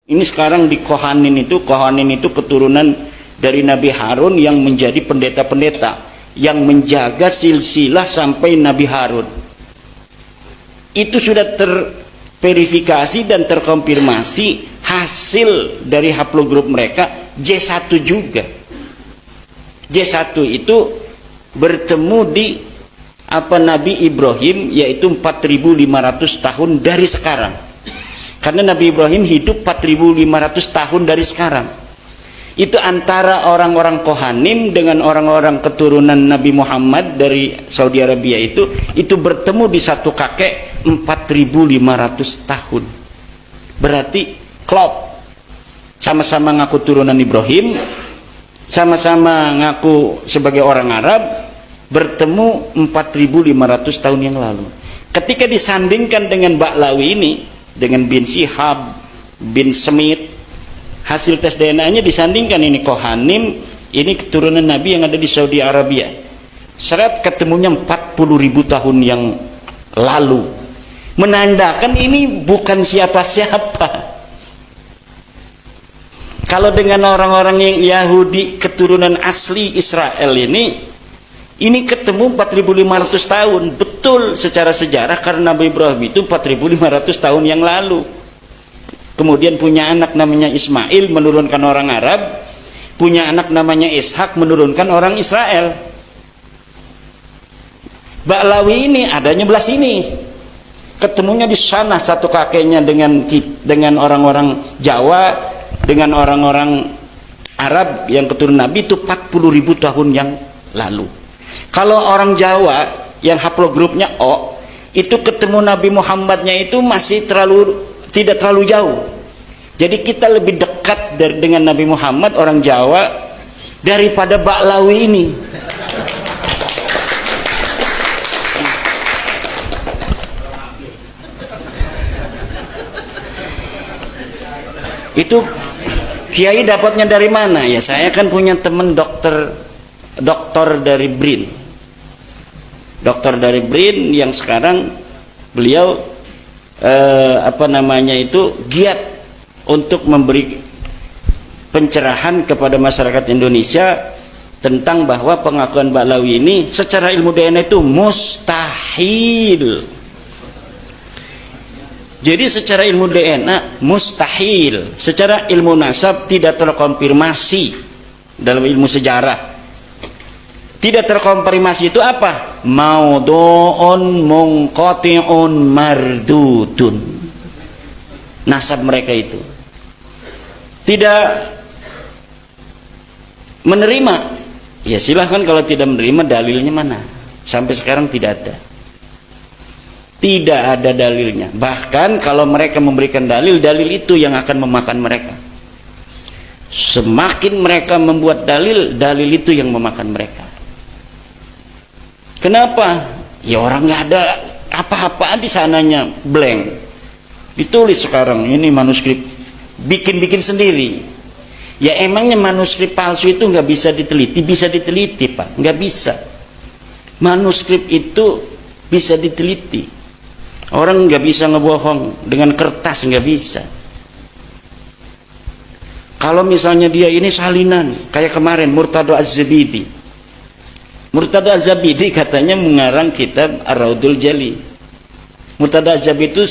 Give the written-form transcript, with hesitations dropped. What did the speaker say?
Ini sekarang di Kohanin itu keturunan dari Nabi Harun yang menjadi pendeta-pendeta yang menjaga silsilah sampai Nabi Harun. Itu sudah terverifikasi dan terkonfirmasi hasil dari haplogrup mereka J1 juga. J1 itu bertemu di Nabi Ibrahim, yaitu 4.500 tahun dari sekarang. Karena Nabi Ibrahim hidup 4.500 tahun dari sekarang. Itu antara orang-orang Kohanim dengan orang-orang keturunan Nabi Muhammad dari Saudi Arabia itu bertemu di satu kakek 4.500 tahun. Berarti klop. Sama-sama ngaku turunan Ibrahim, sama-sama ngaku sebagai orang Arab, bertemu 4.500 tahun yang lalu. Ketika disandingkan dengan Ba'lawi ini, dengan bin Shihab, bin Smith, hasil tes DNA-nya disandingkan, ini Kohanim, ini keturunan Nabi yang ada di Saudi Arabia. Seret ketemunya 40.000 tahun yang lalu, menandakan ini bukan siapa-siapa. Kalau dengan orang-orang yang Yahudi keturunan asli Israel ini ketemu 4.500 tahun. Betul secara sejarah, karena Nabi Ibrahim itu 4.500 tahun yang lalu. Kemudian punya anak namanya Ismail, menurunkan orang Arab. Punya anak namanya Ishak, menurunkan orang Israel. Ba'lawi ini adanya belah sini. Ketemunya di sana satu kakeknya dengan orang-orang Jawa, dengan orang-orang Arab yang keturunan Nabi itu 40.000 tahun yang lalu. Kalau orang Jawa yang haplogrupnya O itu ketemu Nabi Muhammadnya itu masih tidak terlalu jauh. Jadi kita lebih dekat dengan Nabi Muhammad orang Jawa daripada Ba'lawi ini. Itu Kiai dapatnya dari mana? Ya saya kan punya teman dokter dari BRIN, dokter dari BRIN yang sekarang beliau giat untuk memberi pencerahan kepada masyarakat Indonesia tentang bahwa pengakuan Ba'lawi ini secara ilmu DNA itu mustahil. Jadi secara ilmu DNA mustahil, secara ilmu nasab tidak terkonfirmasi. Dalam ilmu sejarah tidak terkonfirmasi itu apa? Maudhu'un munqati'un mardudun. Nasab mereka itu tidak menerima. Ya silahkan, kalau tidak menerima dalilnya mana? Sampai sekarang tidak ada. Tidak ada dalilnya. Bahkan kalau mereka memberikan dalil itu yang akan memakan mereka. Semakin mereka membuat dalil itu yang memakan mereka. Kenapa? Ya orang nggak ada apa-apaan di sananya, blank. Ditulis sekarang ini manuskrip, bikin sendiri. Ya emangnya manuskrip palsu itu nggak bisa diteliti? Bisa diteliti Pak, nggak bisa. Manuskrip itu bisa diteliti. Orang nggak bisa ngebohong dengan kertas, nggak bisa. Kalau misalnya dia ini salinan, kayak kemarin Murtado Az-Zabidi. Murtado Az-Zabidi katanya mengarang kitab Ar-Raudul Jali. Murtado Az-Zabidi itu